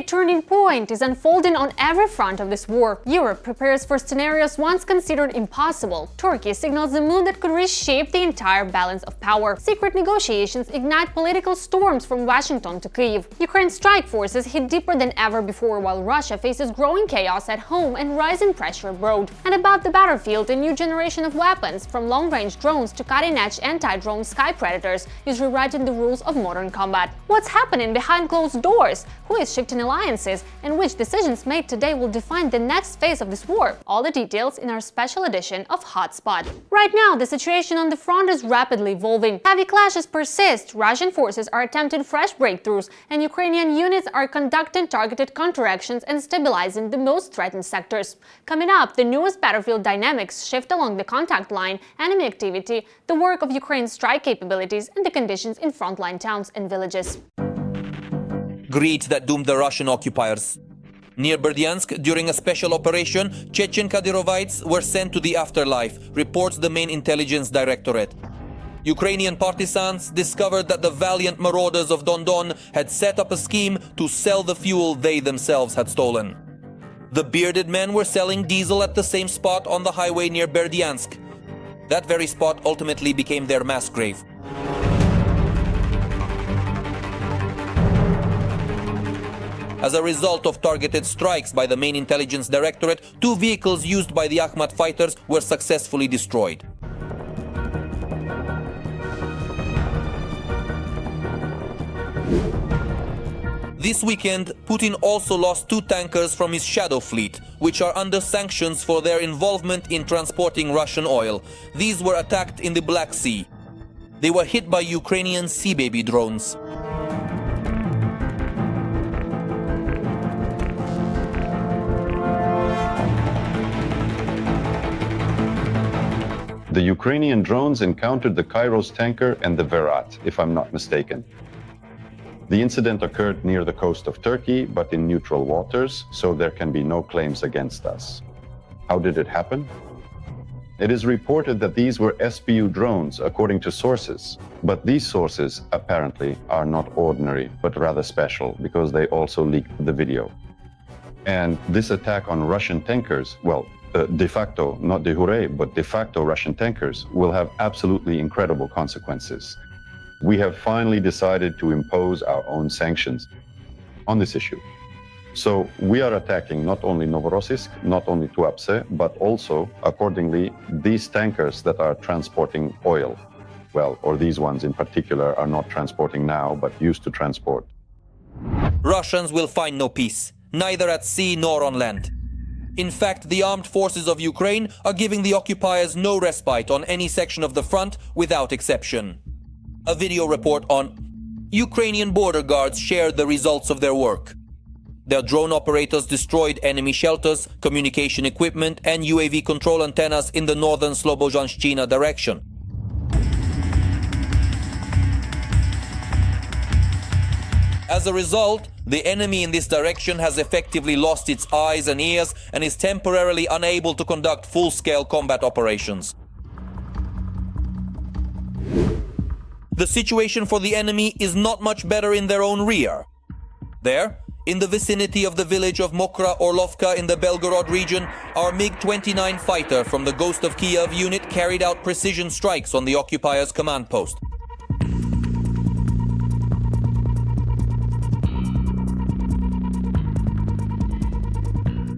A turning point is unfolding on every front of this war. Europe prepares for scenarios once considered impossible. Turkey signals a move that could reshape the entire balance of power. Secret negotiations ignite political storms from Washington to Kyiv. Ukraine's strike forces hit deeper than ever before, while Russia faces growing chaos at home and rising pressure abroad. And about the battlefield, a new generation of weapons, from long-range drones to cutting-edge anti-drone sky predators, is rewriting the rules of modern combat. What's happening behind closed doors? Who is shifting alliances? And which decisions made today will define the next phase of this war? All the details in our special edition of Hotspot. Right now, the situation on the front is rapidly evolving. Heavy clashes persist, Russian forces are attempting fresh breakthroughs, and Ukrainian units are conducting targeted counteractions and stabilizing the most threatened sectors. Coming up, the newest battlefield dynamics shift along the contact line, enemy activity, the work of Ukraine's strike capabilities, and the conditions in frontline towns and villages. Greed that doomed the Russian occupiers. Near Berdyansk, during a special operation, Chechen Kadyrovites were sent to the afterlife, reports the main intelligence directorate. Ukrainian partisans discovered that the valiant marauders of Dondon had set up a scheme to sell the fuel they themselves had stolen. The bearded men were selling diesel at the same spot on the highway near Berdyansk. That very spot ultimately became their mass grave. As a result of targeted strikes by the main intelligence directorate, 2 vehicles used by the Akhmat fighters were successfully destroyed. This weekend, Putin also lost 2 tankers from his shadow fleet, which are under sanctions for their involvement in transporting Russian oil. These were attacked in the Black Sea. They were hit by Ukrainian Sea Baby drones. The Ukrainian drones encountered the Kairos tanker and the Verat, if I'm not mistaken. The incident occurred near the coast of Turkey, but in neutral waters, so there can be no claims against us. How did it happen? It is reported that these were SPU drones, according to sources. But these sources, apparently, are not ordinary, but rather special, because they also leaked the video. And this attack on Russian tankers, well, de facto, not de jure, but de facto Russian tankers, will have absolutely incredible consequences. We have finally decided to impose our own sanctions on this issue. So we are attacking not only Novorossiysk, not only Tuapse, but also, accordingly, these tankers that are transporting oil. Well, or these ones in particular are not transporting now, but used to transport. Russians will find no peace, neither at sea nor on land. In fact, the armed forces of Ukraine are giving the occupiers no respite on any section of the front without exception. A video report on Ukrainian border guards shared the results of their work. Their drone operators destroyed enemy shelters, communication equipment, and UAV control antennas in the northern Slobozhanshchina direction. As a result, the enemy in this direction has effectively lost its eyes and ears and is temporarily unable to conduct full-scale combat operations. The situation for the enemy is not much better in their own rear. There, in the vicinity of the village of Mokra Orlovka in the Belgorod region, our MiG-29 fighter from the Ghost of Kyiv unit carried out precision strikes on the occupiers' command post.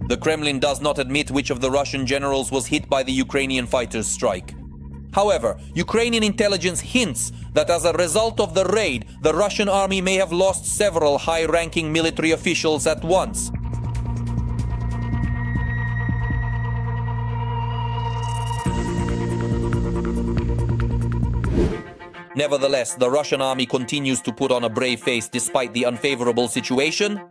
The Kremlin does not admit which of the Russian generals was hit by the Ukrainian fighters' strike. However, Ukrainian intelligence hints that as a result of the raid, the Russian army may have lost several high-ranking military officials at once. Nevertheless, the Russian army continues to put on a brave face despite the unfavorable situation,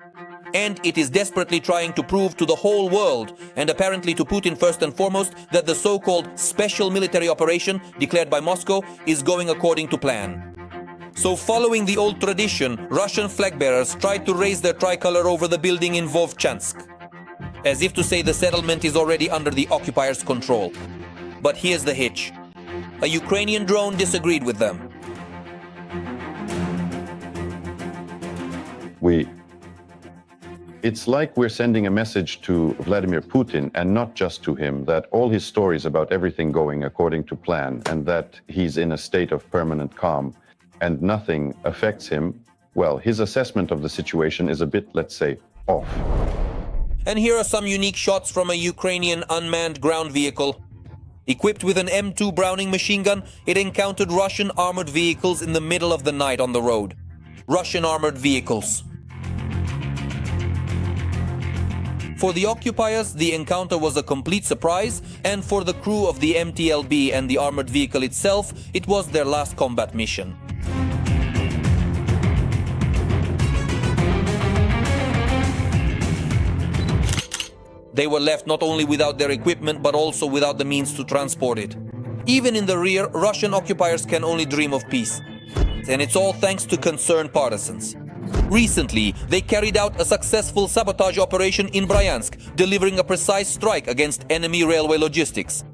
and it is desperately trying to prove to the whole world, and apparently to Putin first and foremost, that the so-called special military operation declared by Moscow is going according to plan. So following the old tradition, Russian flag bearers tried to raise their tricolor over the building in Vovchansk, as if to say the settlement is already under the occupiers' control. But here's the hitch. A Ukrainian drone disagreed with them. It's like we're sending a message to Vladimir Putin, and not just to him, that all his stories about everything going according to plan and that he's in a state of permanent calm and nothing affects him, well, his assessment of the situation is a bit, let's say, off. And here are some unique shots from a Ukrainian unmanned ground vehicle. Equipped with an M2 Browning machine gun, it encountered Russian armored vehicles in the middle of the night on the road. Russian armored vehicles. For the occupiers, the encounter was a complete surprise, and for the crew of the MTLB and the armored vehicle itself, it was their last combat mission. They were left not only without their equipment, but also without the means to transport it. Even in the rear, Russian occupiers can only dream of peace. And it's all thanks to concerned partisans. Recently, they carried out a successful sabotage operation in Bryansk, delivering a precise strike against enemy railway logistics.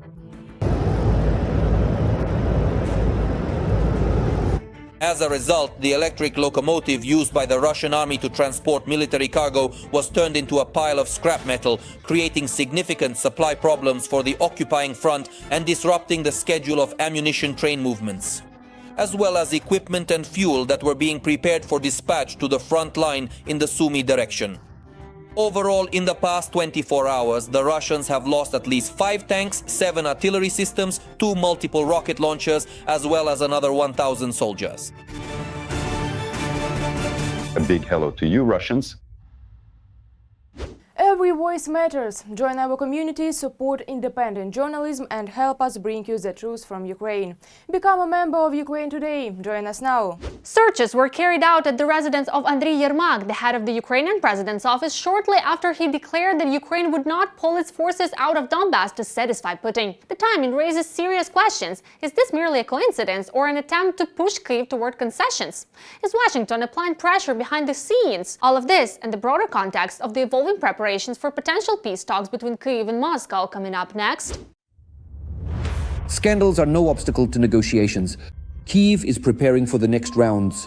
As a result, the electric locomotive used by the Russian army to transport military cargo was turned into a pile of scrap metal, creating significant supply problems for the occupying front and disrupting the schedule of ammunition train movements, as well as equipment and fuel that were being prepared for dispatch to the front line in the Sumy direction. Overall, in the past 24 hours, the Russians have lost at least 5 tanks, 7 artillery systems, 2 multiple rocket launchers, as well as another 1,000 soldiers. A big hello to you, Russians. Every voice matters. Join our community, support independent journalism and help us bring you the truth from Ukraine. Become a member of Ukraine Today. Join us now. Searches were carried out at the residence of Andriy Yermak, the head of the Ukrainian president's office, shortly after he declared that Ukraine would not pull its forces out of Donbass to satisfy Putin. The timing raises serious questions. Is this merely a coincidence or an attempt to push Kyiv toward concessions? Is Washington applying pressure behind the scenes? All of this and the broader context of the evolving preparations for potential peace talks between Kyiv and Moscow coming up next. Scandals are no obstacle to negotiations. Kyiv is preparing for the next rounds.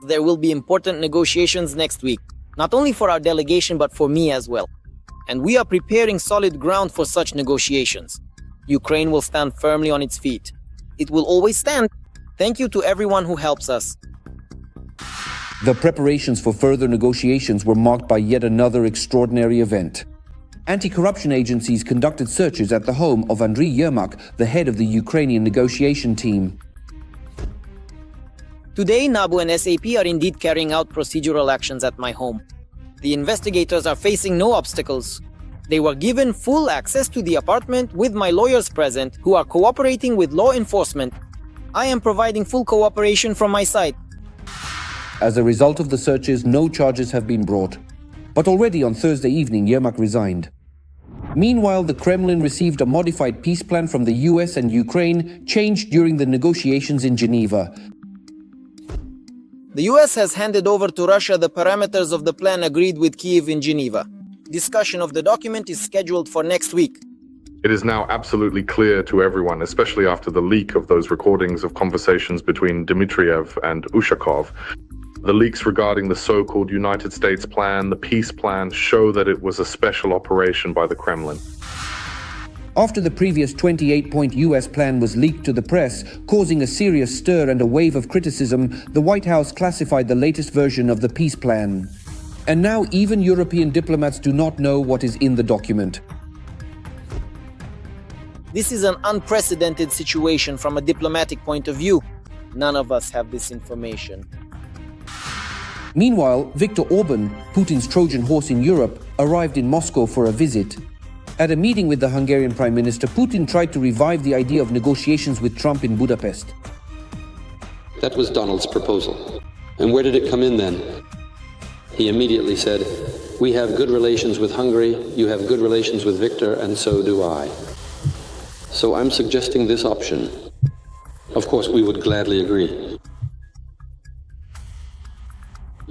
There will be important negotiations next week, not only for our delegation but for me as well. And we are preparing solid ground for such negotiations. Ukraine will stand firmly on its feet. It will always stand. Thank you to everyone who helps us. The preparations for further negotiations were marked by yet another extraordinary event. Anti-corruption agencies conducted searches at the home of Andriy Yermak, the head of the Ukrainian negotiation team. Today, NABU and SAP are indeed carrying out procedural actions at my home. The investigators are facing no obstacles. They were given full access to the apartment with my lawyers present, who are cooperating with law enforcement. I am providing full cooperation from my side. As a result of the searches, no charges have been brought. But already on Thursday evening, Yermak resigned. Meanwhile, the Kremlin received a modified peace plan from the US and Ukraine, changed during the negotiations in Geneva. The US has handed over to Russia the parameters of the plan agreed with Kyiv in Geneva. Discussion of the document is scheduled for next week. It is now absolutely clear to everyone, especially after the leak of those recordings of conversations between Dmitriev and Ushakov. The leaks regarding the so-called United States plan, the peace plan, show that it was a special operation by the Kremlin. After the previous 28-point US plan was leaked to the press, causing a serious stir and a wave of criticism, the White House classified the latest version of the peace plan. And now even European diplomats do not know what is in the document. This is an unprecedented situation from a diplomatic point of view. None of us have this information. Meanwhile, Viktor Orban, Putin's Trojan horse in Europe, arrived in Moscow for a visit. At a meeting with the Hungarian Prime Minister, Putin tried to revive the idea of negotiations with Trump in Budapest. That was Donald's proposal. And where did it come in then? He immediately said, "We have good relations with Hungary, you have good relations with Viktor, and so do I. So I'm suggesting this option. Of course, we would gladly agree.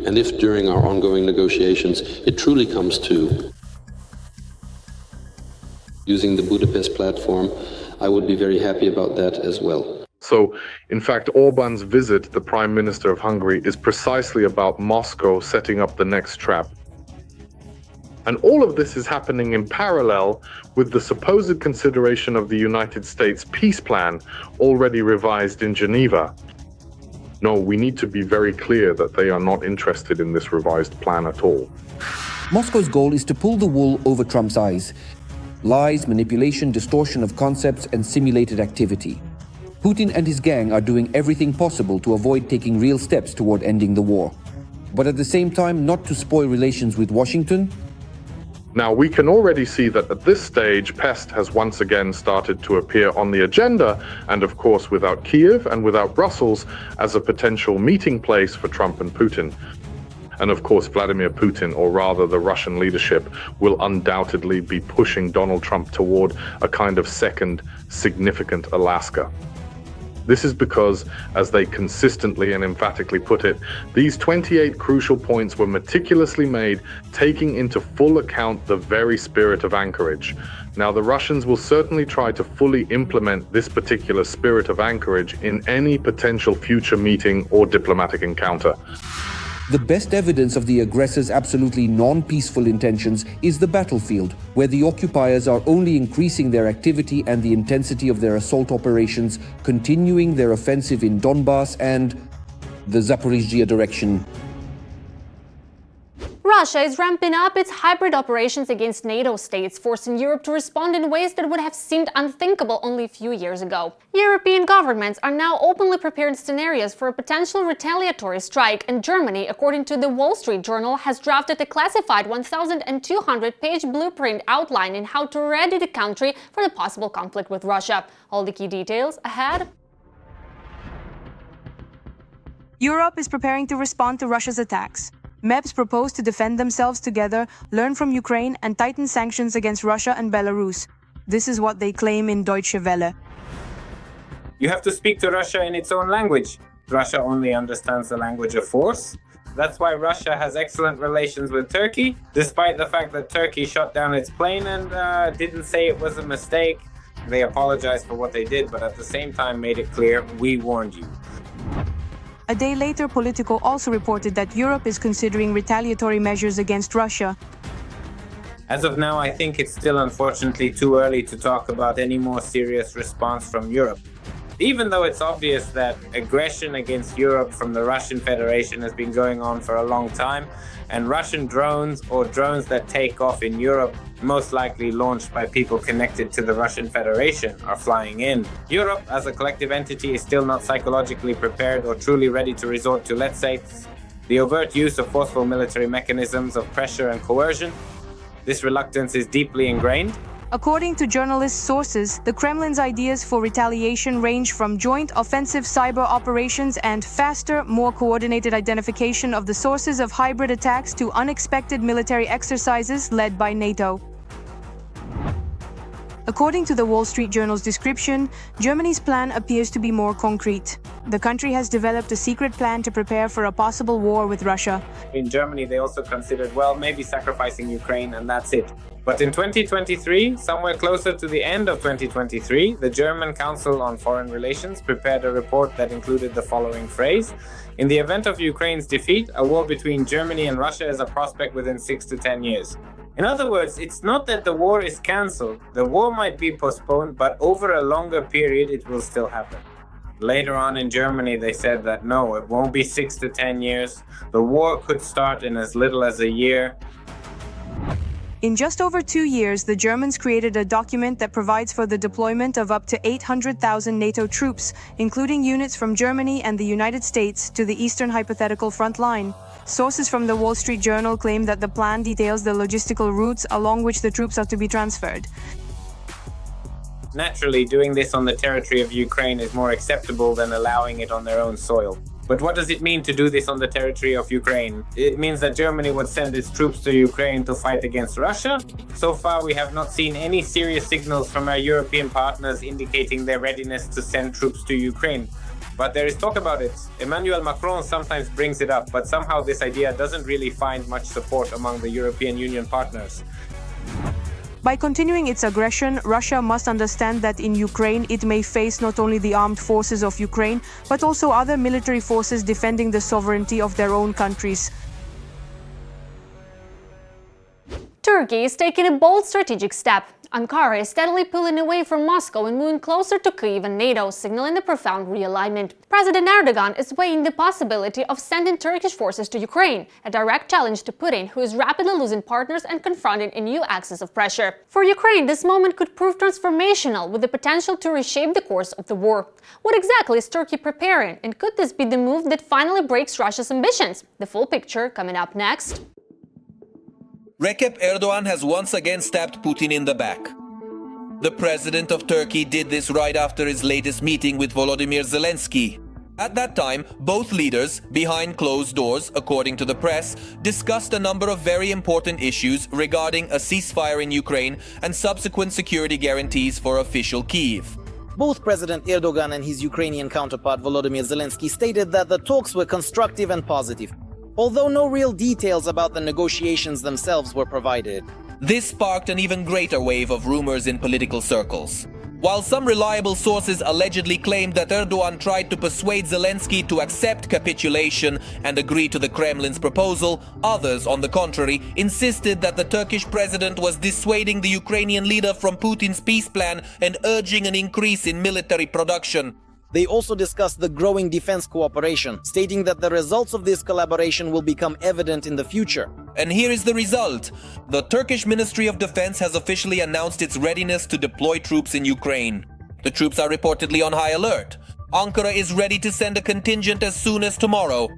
And if during our ongoing negotiations it truly comes to using the Budapest platform, I would be very happy about that as well." So, in fact, Orban's visit, the Prime Minister of Hungary, is precisely about Moscow setting up the next trap. And all of this is happening in parallel with the supposed consideration of the United States peace plan, already revised in Geneva. No, we need to be very clear that they are not interested in this revised plan at all. Moscow's goal is to pull the wool over Trump's eyes. Lies, manipulation, distortion of concepts, and simulated activity. Putin and his gang are doing everything possible to avoid taking real steps toward ending the war. But at the same time, not to spoil relations with Washington. Now, we can already see that at this stage, pest has once again started to appear on the agenda, and of course without Kyiv and without Brussels as a potential meeting place for Trump and Putin. And of course, Vladimir Putin, or rather the Russian leadership, will undoubtedly be pushing Donald Trump toward a kind of second significant Alaska. This is because, as they consistently and emphatically put it, these 28 crucial points were meticulously made, taking into full account the very spirit of Anchorage. Now, the Russians will certainly try to fully implement this particular spirit of Anchorage in any potential future meeting or diplomatic encounter. The best evidence of the aggressors' absolutely non-peaceful intentions is the battlefield, where the occupiers are only increasing their activity and the intensity of their assault operations, continuing their offensive in Donbass and the Zaporizhzhia direction. Russia is ramping up its hybrid operations against NATO states, forcing Europe to respond in ways that would have seemed unthinkable only a few years ago. European governments are now openly preparing scenarios for a potential retaliatory strike, and Germany, according to the Wall Street Journal, has drafted a classified 1,200-page blueprint outlining how to ready the country for the possible conflict with Russia. All the key details ahead. Europe is preparing to respond to Russia's attacks. MEPs propose to defend themselves together, learn from Ukraine, and tighten sanctions against Russia and Belarus. This is what they claim in Deutsche Welle. You have to speak to Russia in its own language. Russia only understands the language of force. That's why Russia has excellent relations with Turkey, despite the fact that Turkey shot down its plane and didn't say it was a mistake. They apologized for what they did, but at the same time made it clear, we warned you. A day later, Politico also reported that Europe is considering retaliatory measures against Russia. As of now, I think it's still unfortunately too early to talk about any more serious response from Europe. Even though it's obvious that aggression against Europe from the Russian Federation has been going on for a long time, and Russian drones or drones that take off in Europe, most likely launched by people connected to the Russian Federation, are flying in. Europe as a collective entity is still not psychologically prepared or truly ready to resort to, let's say, the overt use of forceful military mechanisms of pressure and coercion. This reluctance is deeply ingrained. According to journalist sources, the Kremlin's ideas for retaliation range from joint offensive cyber operations and faster, more coordinated identification of the sources of hybrid attacks to unexpected military exercises led by NATO. According to the Wall Street Journal's description, Germany's plan appears to be more concrete. The country has developed a secret plan to prepare for a possible war with Russia. In Germany, they also considered, well, maybe sacrificing Ukraine and that's it. But in 2023, somewhere closer to the end of 2023, the German Council on Foreign Relations prepared a report that included the following phrase: in the event of Ukraine's defeat, a war between Germany and Russia is a prospect within 6 to 10 years. In other words, it's not that the war is cancelled. The war might be postponed, but over a longer period, it will still happen. Later on in Germany, they said that no, it won't be 6 to 10 years. The war could start in as little as a year. In just over 2 years, the Germans created a document that provides for the deployment of up to 800,000 NATO troops, including units from Germany and the United States, to the eastern hypothetical front line. Sources from the Wall Street Journal claim that the plan details the logistical routes along which the troops are to be transferred. Naturally, doing this on the territory of Ukraine is more acceptable than allowing it on their own soil. But what does it mean to do this on the territory of Ukraine? It means that Germany would send its troops to Ukraine to fight against Russia. So far, we have not seen any serious signals from our European partners indicating their readiness to send troops to Ukraine. But there is talk about it. Emmanuel Macron sometimes brings it up, but somehow this idea doesn't really find much support among the European Union partners. By continuing its aggression, Russia must understand that in Ukraine it may face not only the armed forces of Ukraine, but also other military forces defending the sovereignty of their own countries. Turkey is taking a bold strategic step. Ankara is steadily pulling away from Moscow and moving closer to Kyiv and NATO, signaling a profound realignment. President Erdogan is weighing the possibility of sending Turkish forces to Ukraine, a direct challenge to Putin, who is rapidly losing partners and confronting a new axis of pressure. For Ukraine, this moment could prove transformational, with the potential to reshape the course of the war. What exactly is Turkey preparing, and could this be the move that finally breaks Russia's ambitions? The full picture coming up next. Recep Erdogan has once again stabbed Putin in the back. The president of Turkey did this right after his latest meeting with Volodymyr Zelensky. At that time, both leaders, behind closed doors, according to the press, discussed a number of very important issues regarding a ceasefire in Ukraine and subsequent security guarantees for official Kyiv. Both President Erdogan and his Ukrainian counterpart Volodymyr Zelensky stated that the talks were constructive and positive, although no real details about the negotiations themselves were provided. This sparked an even greater wave of rumors in political circles. While some reliable sources allegedly claimed that Erdogan tried to persuade Zelensky to accept capitulation and agree to the Kremlin's proposal, others, on the contrary, insisted that the Turkish president was dissuading the Ukrainian leader from Putin's peace plan and urging an increase in military production. They also discussed the growing defense cooperation, stating that the results of this collaboration will become evident in the future. And here is the result. The Turkish Ministry of Defense has officially announced its readiness to deploy troops in Ukraine. The troops are reportedly on high alert. Ankara is ready to send a contingent as soon as tomorrow.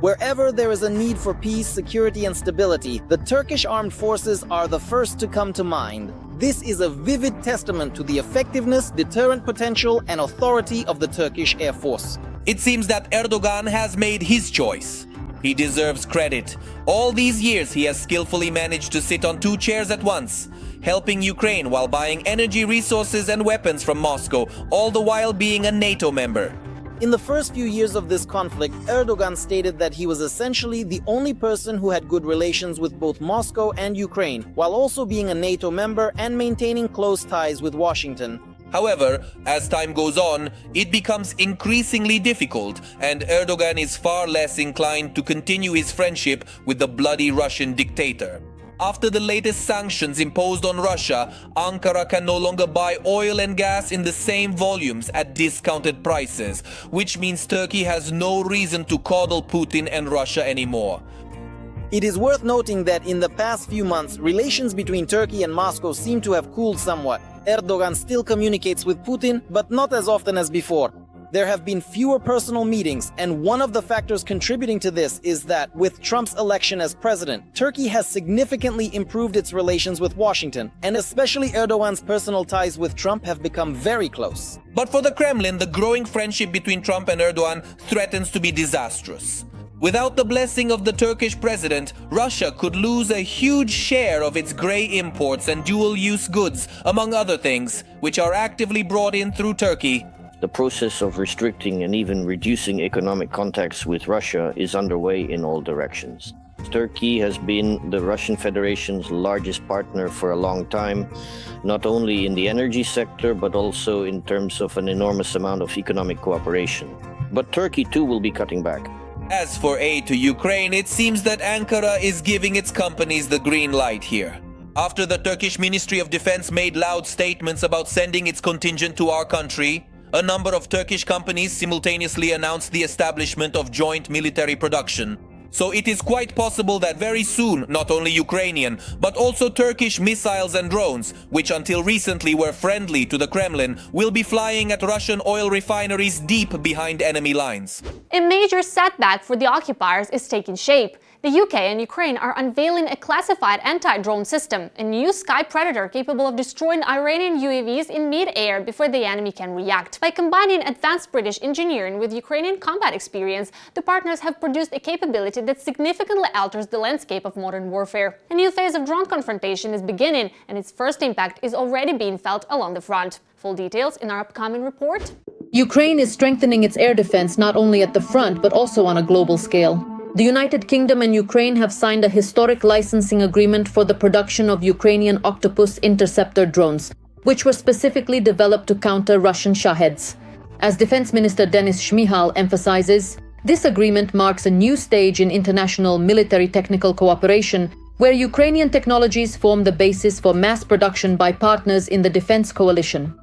Wherever there is a need for peace, security, and stability, the Turkish armed forces are the first to come to mind. This is a vivid testament to the effectiveness, deterrent potential, and authority of the Turkish Air Force. It seems that Erdogan has made his choice. He deserves credit. All these years he has skillfully managed to sit on two chairs at once, helping Ukraine while buying energy resources and weapons from Moscow, all the while being a NATO member. In the first few years of this conflict, Erdogan stated that he was essentially the only person who had good relations with both Moscow and Ukraine, while also being a NATO member and maintaining close ties with Washington. However, as time goes on, it becomes increasingly difficult, and Erdogan is far less inclined to continue his friendship with the bloody Russian dictator. After the latest sanctions imposed on Russia, Ankara can no longer buy oil and gas in the same volumes at discounted prices, which means Turkey has no reason to coddle Putin and Russia anymore. It is worth noting that in the past few months, relations between Turkey and Moscow seem to have cooled somewhat. Erdogan still communicates with Putin, but not as often as before. There have been fewer personal meetings, and one of the factors contributing to this is that, with Trump's election as president, Turkey has significantly improved its relations with Washington, and especially Erdogan's personal ties with Trump have become very close. But for the Kremlin, the growing friendship between Trump and Erdogan threatens to be disastrous. Without the blessing of the Turkish president, Russia could lose a huge share of its grey imports and dual-use goods, among other things, which are actively brought in through Turkey. The process of restricting and even reducing economic contacts with Russia is underway in all directions. Turkey has been the Russian Federation's largest partner for a long time, not only in the energy sector, but also in terms of an enormous amount of economic cooperation. But Turkey too will be cutting back. As for aid to Ukraine, it seems that Ankara is giving its companies the green light here. After the Turkish Ministry of Defense made loud statements about sending its contingent to our country, a number of Turkish companies simultaneously announced the establishment of joint military production. So it is quite possible that very soon, not only Ukrainian, but also Turkish missiles and drones, which until recently were friendly to the Kremlin, will be flying at Russian oil refineries deep behind enemy lines. A major setback for the occupiers is taking shape. The UK and Ukraine are unveiling a classified anti-drone system, a new sky predator capable of destroying Iranian UAVs in mid-air before the enemy can react. By combining advanced British engineering with Ukrainian combat experience, the partners have produced a capability that significantly alters the landscape of modern warfare. A new phase of drone confrontation is beginning, and its first impact is already being felt along the front. Full details in our upcoming report. Ukraine is strengthening its air defense not only at the front but also on a global scale. The United Kingdom and Ukraine have signed a historic licensing agreement for the production of Ukrainian Octopus interceptor drones, which were specifically developed to counter Russian Shaheds. As Defense Minister Denis Shmyhal emphasizes, this agreement marks a new stage in international military technical cooperation, where Ukrainian technologies form the basis for mass production by partners in the defense coalition.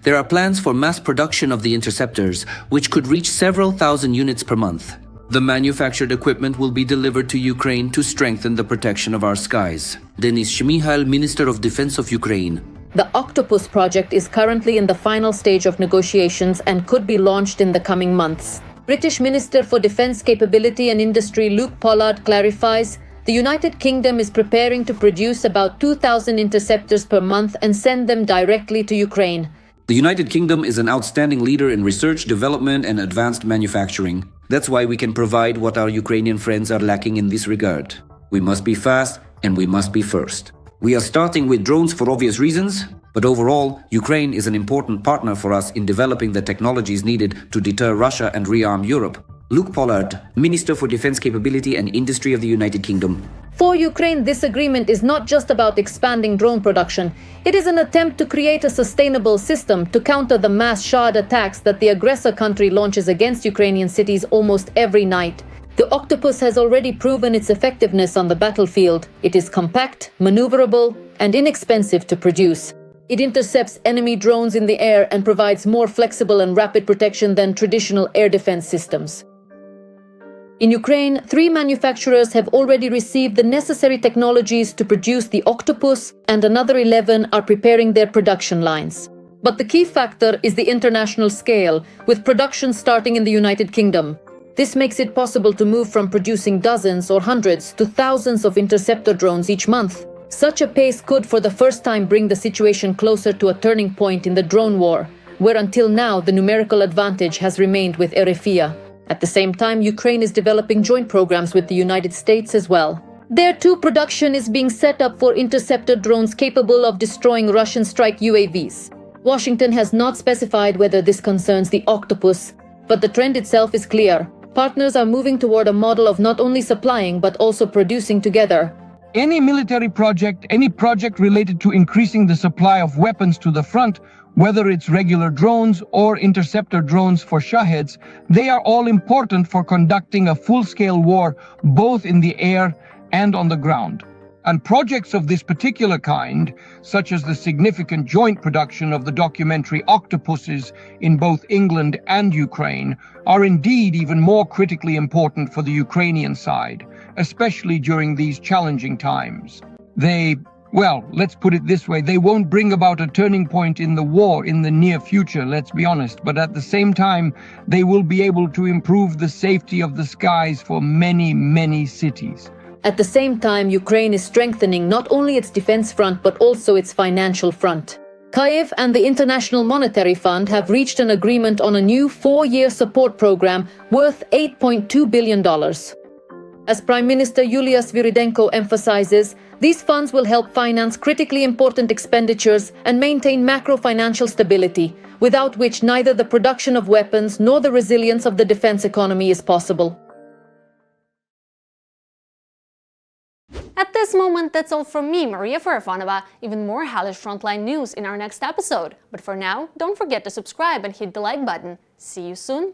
There are plans for mass production of the interceptors, which could reach several thousand units per month. The manufactured equipment will be delivered to Ukraine to strengthen the protection of our skies. Denis Shmyhal, Minister of Defense of Ukraine. The Octopus project is currently in the final stage of negotiations and could be launched in the coming months. British Minister for Defence Capability and Industry Luke Pollard clarifies, the United Kingdom is preparing to produce about 2,000 interceptors per month and send them directly to Ukraine. The United Kingdom is an outstanding leader in research, development and advanced manufacturing. That's why we can provide what our Ukrainian friends are lacking in this regard. We must be fast and we must be first. We are starting with drones for obvious reasons, but overall, Ukraine is an important partner for us in developing the technologies needed to deter Russia and rearm Europe. Luke Pollard, Minister for Defense Capability and Industry of the United Kingdom. For Ukraine, this agreement is not just about expanding drone production. It is an attempt to create a sustainable system to counter the mass Shahd attacks that the aggressor country launches against Ukrainian cities almost every night. The Octopus has already proven its effectiveness on the battlefield. It is compact, maneuverable, and inexpensive to produce. It intercepts enemy drones in the air and provides more flexible and rapid protection than traditional air defense systems. In Ukraine, 3 manufacturers have already received the necessary technologies to produce the Octopus, and another 11 are preparing their production lines. But the key factor is the international scale, with production starting in the United Kingdom. This makes it possible to move from producing dozens or hundreds to thousands of interceptor drones each month. Such a pace could for the first time bring the situation closer to a turning point in the drone war, where until now the numerical advantage has remained with Erefia. At the same time, Ukraine is developing joint programs with the United States as well. There too, production is being set up for interceptor drones capable of destroying Russian strike UAVs. Washington has not specified whether this concerns the Octopus, but the trend itself is clear. Partners are moving toward a model of not only supplying but also producing together. Any military project, any project related to increasing the supply of weapons to the front, whether it's regular drones or interceptor drones for Shaheds, they are all important for conducting a full-scale war, both in the air and on the ground. And projects of this particular kind, such as the significant joint production of the documentary Octopuses in both England and Ukraine, are indeed even more critically important for the Ukrainian side, especially during these challenging times. Well, let's put it this way, they won't bring about a turning point in the war in the near future, let's be honest, but at the same time, they will be able to improve the safety of the skies for many, many cities. At the same time, Ukraine is strengthening not only its defense front but also its financial front. Kyiv and the International Monetary Fund have reached an agreement on a new 4-year support program worth $8.2 billion. As Prime Minister Yulia Sviridenko emphasizes, these funds will help finance critically important expenditures and maintain macro-financial stability, without which neither the production of weapons nor the resilience of the defense economy is possible. At this moment, that's all from me, Maria Farafonova. Even more hellish frontline news in our next episode. But for now, don't forget to subscribe and hit the like button. See you soon!